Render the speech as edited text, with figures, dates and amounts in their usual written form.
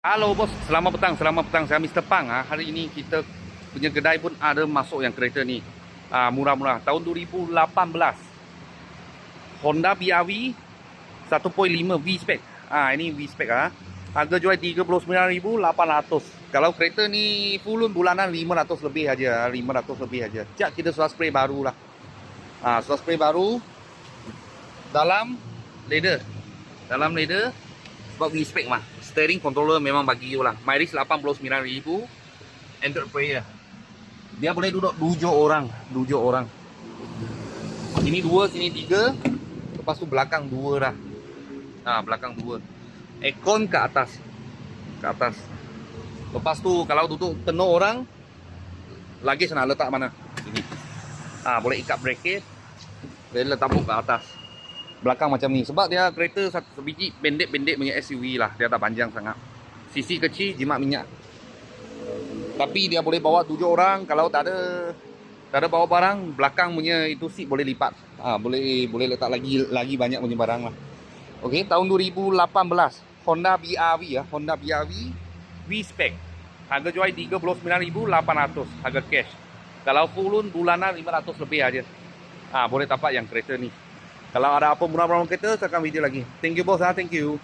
Halo bos, selamat petang, selamat petang. Saya Mr. Pang. Hari ini kita punya kedai pun ada masuk yang kereta ni. Murah-murah. Tahun 2018. Honda BRV 1.5 V-Spec. Ini V-Spec. Harga jual 39,800. Kalau kereta ni full bulanan 500 lebih aja, 500 lebih aja. Cak kita sudah spray baru lah. Sudah spray baru dalam leather. Dalam leather sebab V-Spec mah. Steering controller memang bagi you lah. Mileage 89,000. Android player. Dia boleh duduk 7 orang. 7 orang. Sini 2, sini 3. Lepas tu belakang 2 dah. Belakang 2. Aircon ke atas. Ke atas. Lepas tu kalau duduk penuh orang, luggage nak letak mana? Sini. Boleh ikat bracket. Boleh letak ke atas. Belakang macam ni. Sebab dia kereta sebiji pendek-pendek punya SUV lah. Dia tak panjang sangat. Sisi kecil, jimat minyak. Tapi dia boleh bawa 7 orang. Kalau tak ada bawa barang, belakang punya itu seat boleh lipat. Boleh letak lagi banyak punya barang lah. Okey, tahun 2018. Honda BRV ya. Honda BRV V-Spec. Harga jual 39,800. Harga cash. Kalau full bulanan 500 lebih aja. Boleh tapak yang kereta ni. Kalau ada apa murah-murah kereta, saya akan video lagi. Thank you bos, thank you.